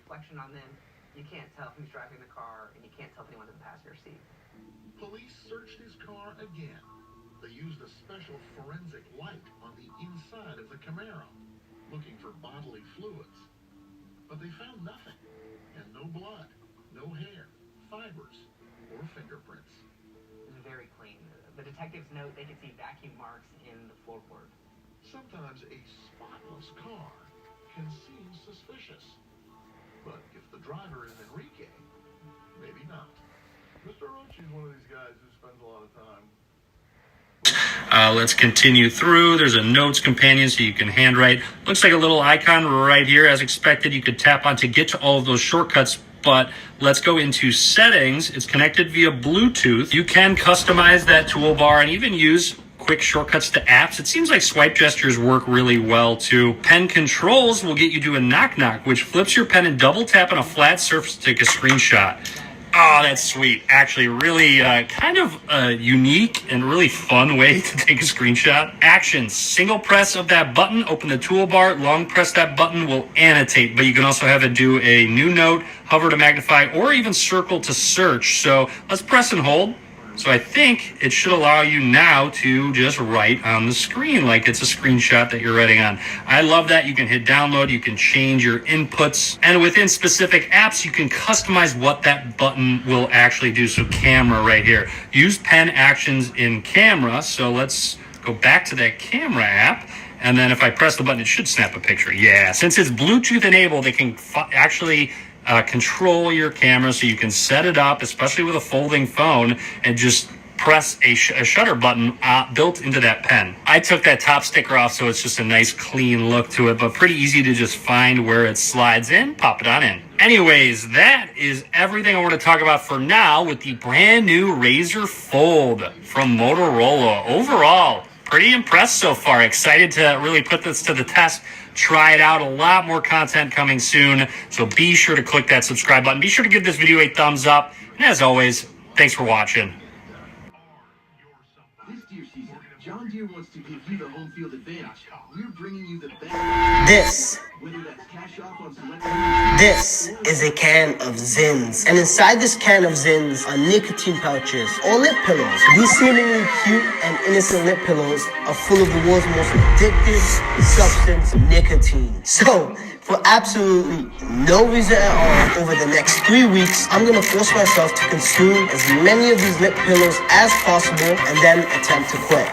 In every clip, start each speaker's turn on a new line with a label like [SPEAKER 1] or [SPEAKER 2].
[SPEAKER 1] reflection on them. You can't tell who's driving the car, and you can't tell if anyone's in the passenger seat.
[SPEAKER 2] Police searched his car again. They used a special forensic light on the inside of the Camaro, looking for bodily fluids. But they found nothing, and no blood, no hair, fibers, or fingerprints.
[SPEAKER 1] It's very clean. The detectives note they could see vacuum marks in the floorboard.
[SPEAKER 2] Sometimes a spotless car can seem suspicious. But if the driver is Enrique, maybe not.
[SPEAKER 3] Mr. Orochi's one of these guys who spends a lot of time.
[SPEAKER 4] Let's continue through. There's a notes companion so you can handwrite. Looks like a little icon right here. As expected, you could tap on to get to all of those shortcuts, but let's go into settings. It's connected via Bluetooth. You can customize that toolbar and even use quick shortcuts to apps. It seems like swipe gestures work really well too. Pen controls will get you to a knock-knock, which flips your pen and double tap on a flat surface to take a screenshot. Oh, that's sweet. Actually, really kind of a unique and really fun way to take a screenshot. Actions. Single press of that button, open the toolbar. Long press that button will annotate, but you can also have it do a new note, hover to magnify, or even circle to search. So let's press and hold. So I think it should allow you now to just write on the screen like it's a screenshot that you're writing on. I love that. You can hit download, you can change your inputs, and within specific apps, you can customize what that button will actually do. So camera right here. Use pen actions in camera. So let's go back to that camera app. And then if I press the button, it should snap a picture. Yeah, since it's Bluetooth enabled, it can actually control your camera, so you can set it up, especially with a folding phone, and just press a shutter button built into that pen. I took that top sticker off, so it's just a nice clean look to it, but pretty easy to just find where it slides in, pop it on in. Anyways, that is everything I want to talk about for now with the brand new Razr Fold from Motorola. Overall, pretty impressed so far. Excited to really put this to the test. Try it out. A lot more content coming soon. So be sure to click that subscribe button. Be sure to give this video a thumbs up. And as always, thanks for watching.
[SPEAKER 5] This Deere season, John Deere wants to give you the home field advantage. We're bringing you the best.
[SPEAKER 6] This
[SPEAKER 5] Whether that's cash off on select.
[SPEAKER 6] This is a can of Zins. And inside this can of Zins are nicotine pouches or lip pillows. These seemingly cute and innocent lip pillows are full of the world's most addictive substance, nicotine. So, for absolutely no reason at all, over the next 3 weeks, I'm gonna force myself to consume as many of these lip pillows as possible and then attempt to quit.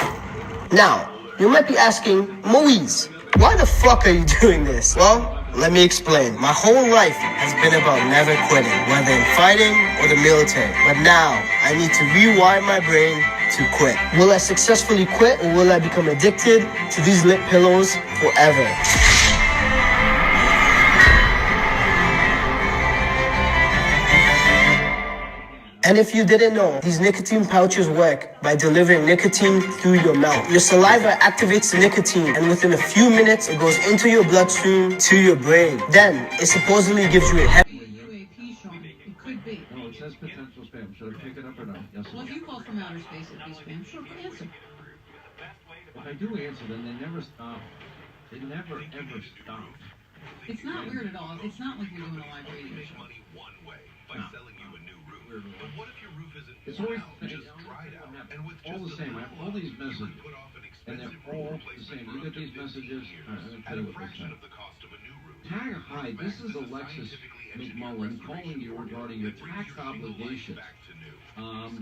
[SPEAKER 6] Now, you might be asking, Moise, why the fuck are you doing this? Well, let me explain. My whole life has been about never quitting, whether in fighting or the military. But now, I need to rewire my brain to quit. Will I successfully quit, or will I become addicted to these lip pillows forever? And if you didn't know, these nicotine pouches work by delivering nicotine through your mouth. Your saliva activates the nicotine, and within a few minutes, it goes into your bloodstream to your brain. Then, it supposedly gives you a
[SPEAKER 7] UAP, Sean. It could be.
[SPEAKER 8] No, it says potential spam. Should I pick it up or no? Yes.
[SPEAKER 7] Well, if you call from outer space, it'd be spam. Sure, answer.
[SPEAKER 8] If I do answer, then they never stop. They never ever stop.
[SPEAKER 7] It's not weird at all. It's not like you're doing a live radio show.
[SPEAKER 2] But what if your roof isn't
[SPEAKER 8] It's always
[SPEAKER 2] just dried out, and with
[SPEAKER 8] all the
[SPEAKER 2] just
[SPEAKER 8] same. I have all these messages,
[SPEAKER 2] put off an
[SPEAKER 8] and they're
[SPEAKER 2] expensive
[SPEAKER 8] all
[SPEAKER 2] roof
[SPEAKER 8] the same.
[SPEAKER 2] replacement
[SPEAKER 8] You
[SPEAKER 2] for
[SPEAKER 8] get these
[SPEAKER 2] up to 15
[SPEAKER 8] messages.
[SPEAKER 2] years
[SPEAKER 8] All right, let me
[SPEAKER 2] at
[SPEAKER 8] tell
[SPEAKER 2] a
[SPEAKER 8] you what they
[SPEAKER 2] fraction
[SPEAKER 8] say.
[SPEAKER 2] of the cost of a new roof.
[SPEAKER 8] Tag hi, this is
[SPEAKER 2] Roof
[SPEAKER 8] Alexis
[SPEAKER 2] scientifically engineered
[SPEAKER 8] McMullen calling
[SPEAKER 2] restoration
[SPEAKER 8] you
[SPEAKER 2] formula
[SPEAKER 8] regarding your
[SPEAKER 2] that brings
[SPEAKER 8] tax
[SPEAKER 2] your single life
[SPEAKER 8] obligations.
[SPEAKER 2] back to new.
[SPEAKER 8] And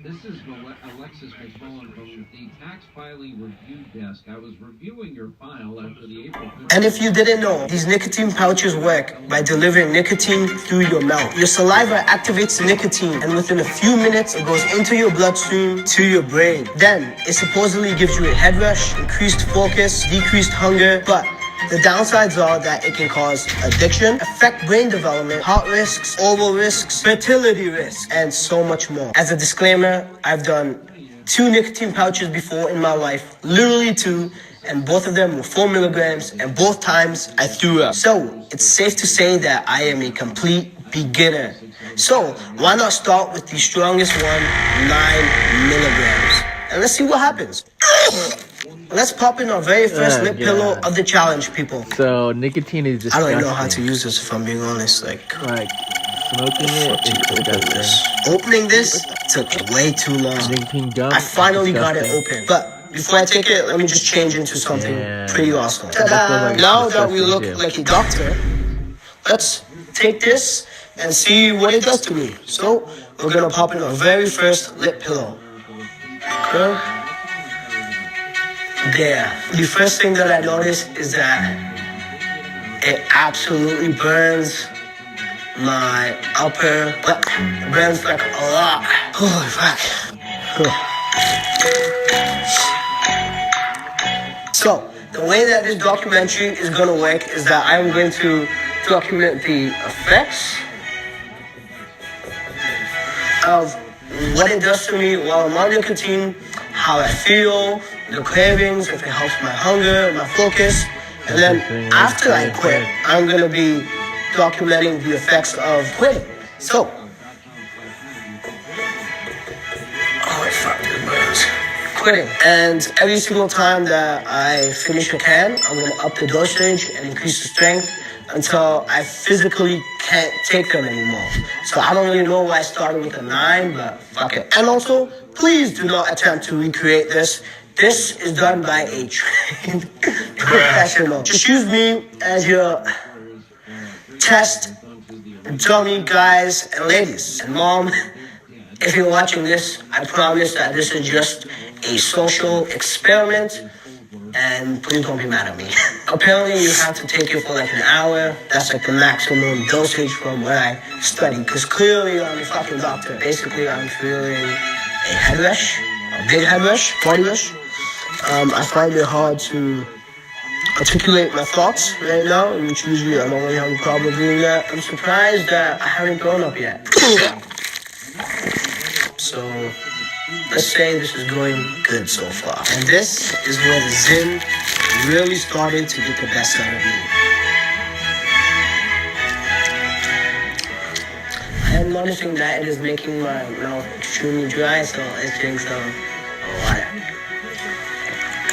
[SPEAKER 8] this is Alexis McMullen from the Tax Filing Review Desk. I was reviewing your file after the April 5th.
[SPEAKER 6] And if you didn't know, these nicotine pouches work by delivering nicotine through your mouth. Your saliva activates the nicotine, and within a few minutes, it goes into your bloodstream to your brain. Then, it supposedly gives you a head rush, increased focus, decreased hunger, but the downsides are that it can cause addiction, affect brain development, heart risks, oral risks, fertility risks, and so much more. As a disclaimer, I've done 2 nicotine pouches before in my life, literally 2, and both of them were 4 milligrams, and both times I threw up. So, it's safe to say that I am a complete beginner. So, why not start with the strongest one, 9 milligrams? And let's see what happens. let's pop in our very first lip pillow of the challenge, people.
[SPEAKER 9] So nicotine is
[SPEAKER 6] I
[SPEAKER 9] disgusting.
[SPEAKER 6] don't even know how to use this, if I'm being honest. Like
[SPEAKER 9] smoking it is disgusting.
[SPEAKER 6] Opening this took way too long.
[SPEAKER 9] Nicotine gum.
[SPEAKER 6] I finally got it
[SPEAKER 9] disgusting.
[SPEAKER 6] open. But before I take it, let me just change into something pretty awesome.
[SPEAKER 9] That looks like it's
[SPEAKER 6] Now that we look
[SPEAKER 9] disgusting,
[SPEAKER 6] like a doctor, let's take this and see what it does to me. So we're gonna pop in our very first lip pillow. Okay. There. The first thing that I noticed is that it absolutely burns my upper lip. It burns like a lot. Holy fuck. So, the way that this documentary is gonna work is that I'm going to document the effects of what it does to me while I'm on nicotine, how I feel, the cravings, if it helps my hunger, my focus. And then after I quit, I'm gonna be documenting the effects of quitting. So, oh fuck, this burns. Quitting. And every single time that I finish a can, I'm gonna up the dosage and increase the strength until I physically can't take them anymore. So I don't really know why I started with a 9, but fuck it. And also, please do not attempt to recreate this. This is done by a trained professional. Just use me as your test dummy, guys and ladies. And mom, if you're watching this, I promise that this is just a social experiment. And please don't be mad at me. Apparently you have to take it for like an hour. That's like the maximum dosage from what I studied. Because clearly I'm a fucking doctor. Basically I'm feeling a head rush, a big head rush, body rush. I find it hard to articulate my thoughts right now, which usually I don't really have a problem doing that. I'm surprised that I haven't grown up yet. So let's say this is going good so far. And this is where the Zyn really started to get the best out of me. I am noticing that it is making my mouth extremely dry, so let's drink some water.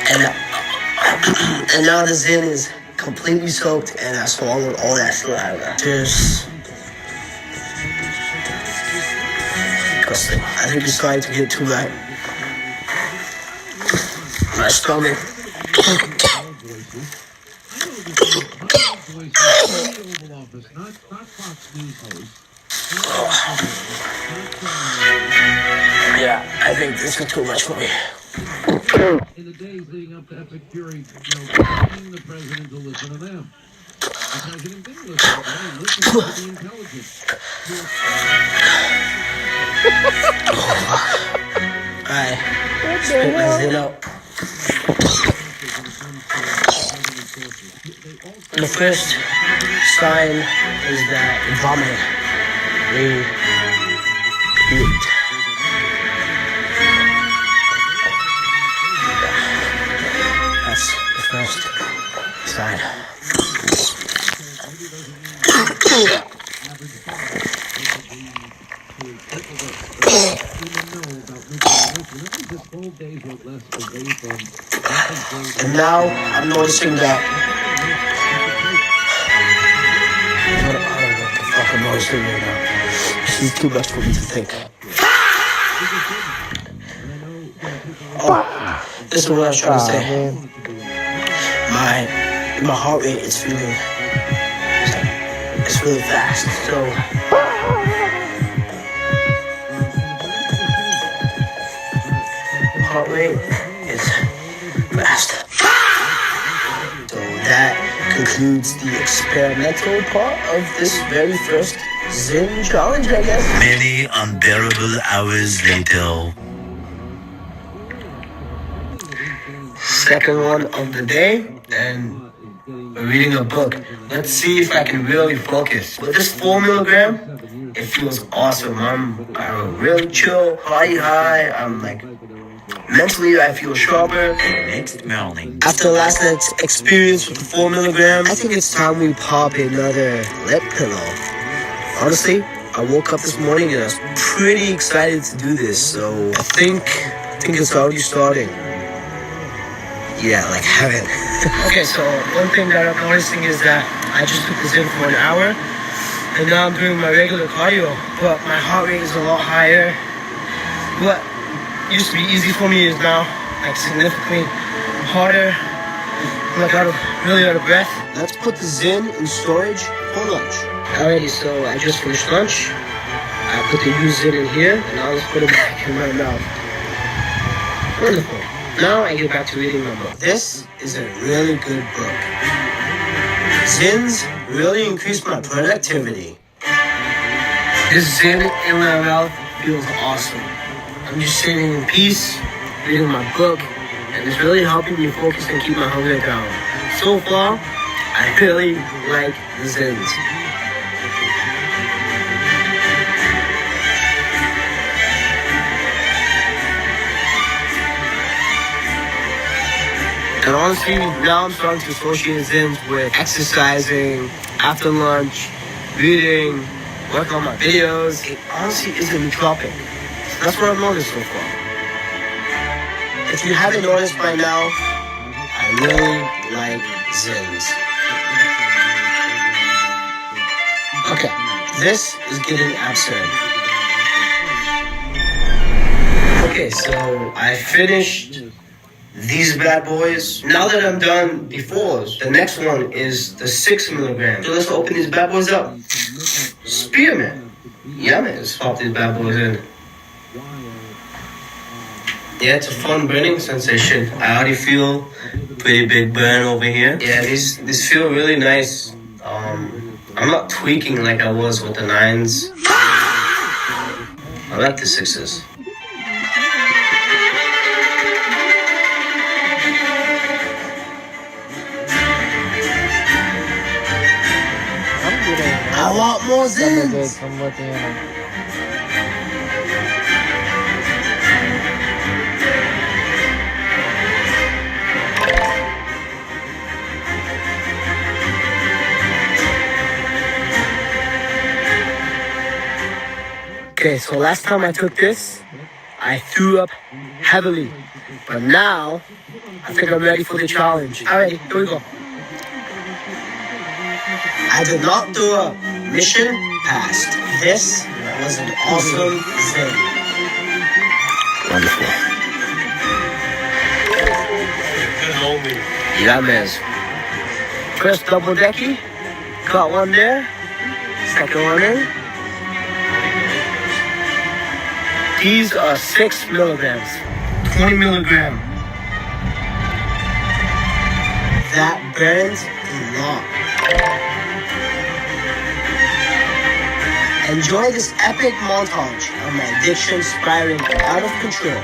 [SPEAKER 6] And now the Zyn is completely soaked and I swallowed all that saliva. Cheers. Disgusting. I think it's starting to get too bad. My stomach. Yeah, I think this is too much for me.
[SPEAKER 8] In the days leading up to Epic Fury, asking the president to listen to them. The president didn't listen to them, he listened to the intelligence.
[SPEAKER 6] Alright, spit my Zyn out. The first sign is that vomit. We puked. That's the first sign. And now I'm noticing that. I don't know what the fuck I'm noticing right now. This is too much for me to think. Oh, this is what I was trying to say. My heart rate is feeling fast. So heart rate is fast. So that concludes the experimental part of this very first Zyn challenge, I guess.
[SPEAKER 10] Many unbearable hours later.
[SPEAKER 6] Second one of the day, and we're reading a book. Let's see if I can really focus. With this 4 milligram, it feels awesome. I'm really chill, body high. I'm like, mentally I feel sharper.
[SPEAKER 10] Next morning.
[SPEAKER 6] After last night's experience with the 4 milligram, I think it's time we pop another lip pillow. Honestly, I woke up this morning and I was pretty excited to do this, so I think it's already starting. Yeah, like heaven. Okay, so one thing that I'm noticing is that I just took this in for an hour, and now I'm doing my regular cardio, but my heart rate is a lot higher. What used to be easy for me is now like significantly harder. I'm like really out of breath. Let's put the Zyn in storage for lunch. Alrighty, so I just finished lunch. I put the used Zyn in here, and now let's put it back in my mouth. Wonderful. Now I get back to reading my book. This is a really good book. Zyns really increased my productivity. This Zyn in my mouth feels awesome. I'm just sitting in peace, reading my book, and it's really helping me focus and keep my hunger down. So far, I really like the Zyns. And honestly, now I'm starting to associate Zyns with exercising, after lunch, reading, work on my videos. It honestly isn't nootropic. So that's what I've noticed so far. If you haven't noticed by now, I really like Zyns. Okay, this is getting absurd. Okay, so I finished these bad boys. Now that I'm done the 4s, the next one is the 6 milligram. So let's open these bad boys up. Spearmint. Yeah, man, let's pop these bad boys in. Yeah, it's a fun burning sensation. I already feel pretty big burn over here. Yeah, these feel really nice. I'm not tweaking like I was with the 9s. I like the 6s. I want more Zyns.
[SPEAKER 9] I'm looking at them.
[SPEAKER 6] Okay, so last time I took this, I threw up heavily. But now, I think I'm ready for the challenge. Alrighty, here we go. I did not throw up. Mission passed. This was an awesome Zyn. Wonderful. Yeah, man. First double decky. Got one there. Second one in. These are 6 milligrams. 20 milligram. That burns a lot. Enjoy this epic montage of my addiction spiraling out of control.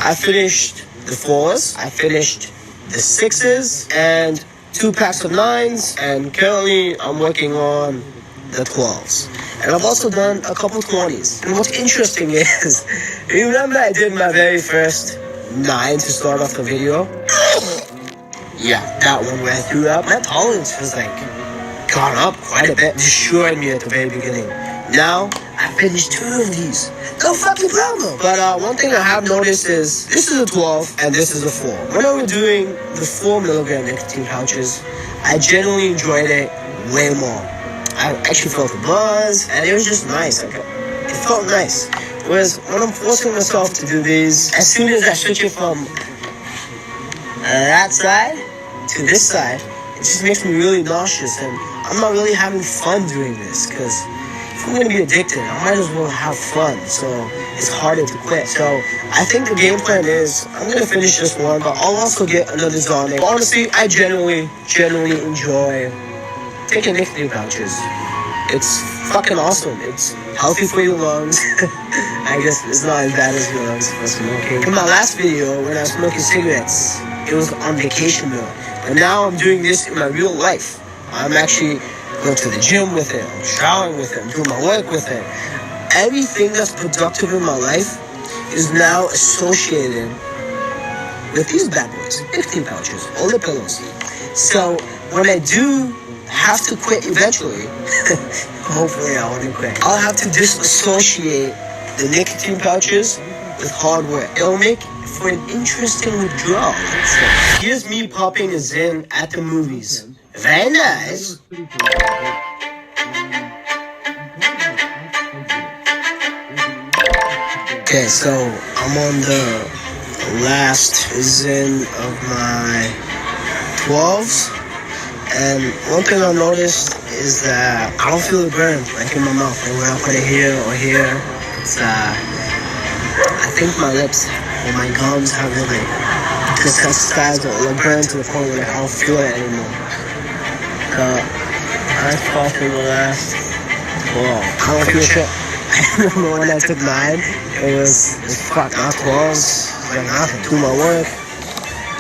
[SPEAKER 6] I finished the 4s, I finished the 6s, and 2 packs of 9s, and currently I'm working on the 12s. And I've also done a couple 20s. And what's interesting is, you remember I did my very first 9 to start off the video? Yeah, that one where I threw up. My tolerance has gone up quite a bit, destroyed me at the very beginning. Now, I finished 2 of these. No fucking problem. But one thing I have noticed is, this is a 12 and this is a 4. When I was doing the 4 milligram nicotine pouches, I generally enjoyed it way more. I actually felt the buzz, and it was just nice. It felt nice. Whereas when I'm forcing myself to do these, as soon as I switch it from that side to this side, it just makes me really nauseous, and I'm not really having fun doing this, because if I'm going to be addicted, I might as well have fun, so it's harder to quit. So I think the game plan is, I'm going to finish this one, but I'll also get another Zonic. But honestly, I generally enjoy taking nicotine pouches. It's fucking awesome. It's healthy for your lungs. I guess it's not as bad as your lungs for smoking. In my last video, when I was smoking cigarettes, it was on vacation mode. But now I'm doing this in my real life. I'm actually go to the gym with it, I'm showering with it, I'm doing my work with it. Everything that's productive in my life is now associated with these bad boys, nicotine pouches, all the pillows. So when I do have to quit eventually, hopefully I won't quit, I'll have to disassociate the nicotine pouches with hard work. It'll make for an interesting withdrawal. So here's me popping a Zyn at the movies. Very nice. Okay, so I'm on the last Zyn of my 12s, and one thing I noticed is that I don't feel it burn like in my mouth. And when I put it here or here, it's I think my lips or my gums have really desensitized or burned to the point where I don't feel it anymore. I was popping the last. Whoa, I don't feel shit. I remember when I took mine, it was fuck, not 12s, like nothing. Do my work,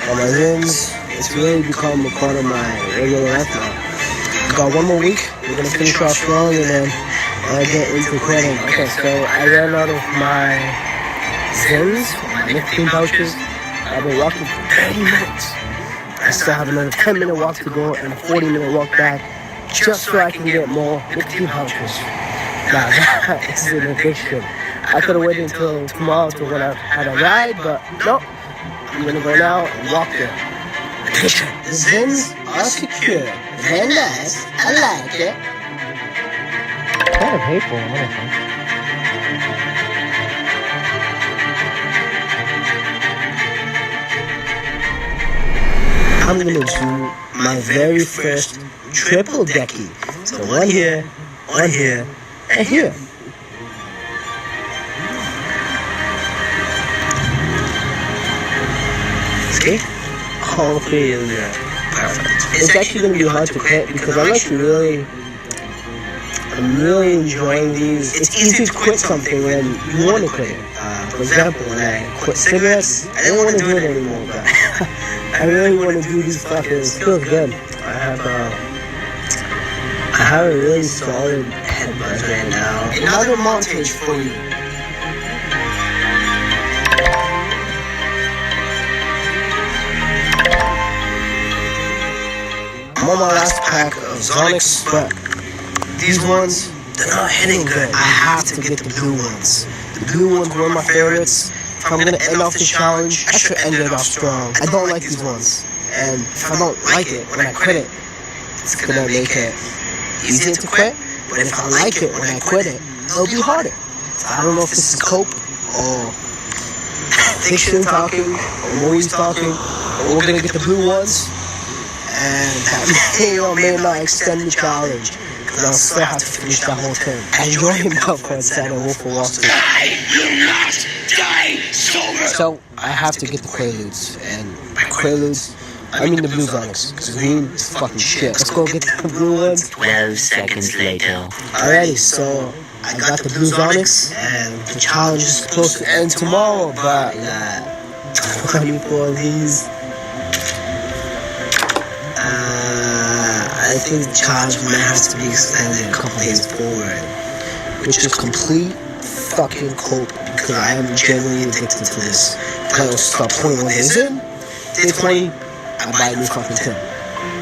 [SPEAKER 6] all my Zyns. It's really become a part of my regular life now. Got one more week, we're gonna finish off strong and then I'll get into quitting. Okay, so I ran out of my Zyns, my nicotine pouches. I've been walking for 30 minutes. I still have another 10-minute walk to go and a 40-minute walk back just so I can get more nicotine pouches. Now that is an addiction. I could have waited until tomorrow to when I had a ride, but nope. I'm gonna go now and walk there. Addiction. The Zyns are secure. Very nice. I like it.
[SPEAKER 9] Kind of hateful, honestly.
[SPEAKER 6] I'm gonna do my very first triple decky. So one here, and here. See? All three in there. Perfect. It's actually gonna be hard to quit because I'm really enjoying these. It's easy to quit something when you want to quit it. For example, when I quit cigarettes, I didn't want to do it anymore, but I really want to do these fuckers. It feels good. I have a really solid head buzz right now. Another montage for you. I'm on my last pack of Zonics, but these ones, they're not hitting good. I have to get the blue ones. The blue ones were my favorites. If I'm gonna end off the challenge, I should end it off strong. I don't like these ones. And if I don't like it when I quit it, it's gonna make it easier to quit. But if I like it when I quit it, it'll be harder. So I don't know if this is cope or fiction talking or movies talking, but we're gonna get the blue ones. And that may or may not extend the challenge, because I'll still have to finish that whole thing. Enjoy Malfoy inside of Wolf of Wall Street. I will not die sober. So I have to get the Quaaludes, and by Quaaludes, I mean the blue Zonics, because green is fucking shit. Let's go get the blue ones.
[SPEAKER 10] 12 seconds later.
[SPEAKER 6] Alrighty, so I got the blue Zonics, and the challenge is supposed to end tomorrow, but I got 24 of these. I think the challenge might have to be extended a couple days forward, which is complete fucking cope because I am genuinely addicted to this. If I don't stop 21 days in, day 20, I buy a new fucking tin.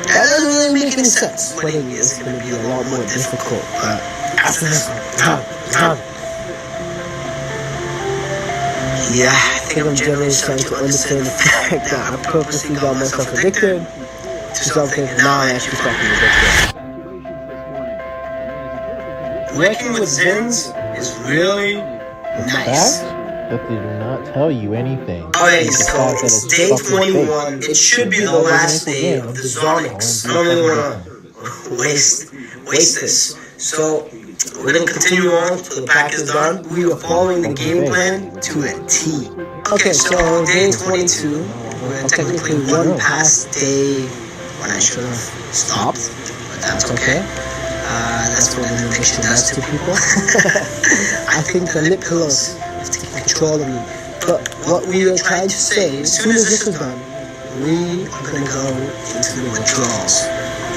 [SPEAKER 6] That doesn't really make any sense. Quitting is going to be a lot more difficult, but after this, done. Yeah, I think I'm generally starting to understand the fact that I purposely got myself addicted to something and now I actually fucking addicted. Working with Zyns is really nice.
[SPEAKER 9] That they do not tell you anything.
[SPEAKER 6] Okay, so it's day 21. It should be the last day of the Zonics. I don't really want to waste this. So we're going to continue on until the pack is done. We are following the game plan to a T. Okay, so day 22. We're technically one past day when I should have stopped, but that's okay. That's what an addiction does to people. I think the lip pillows have taken control of me. But what we are trying to say, as soon as this is done, we are going to go into the withdrawals.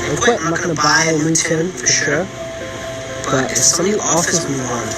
[SPEAKER 6] And quit, I'm not gonna buy a new tin for sure. But if somebody offers me one,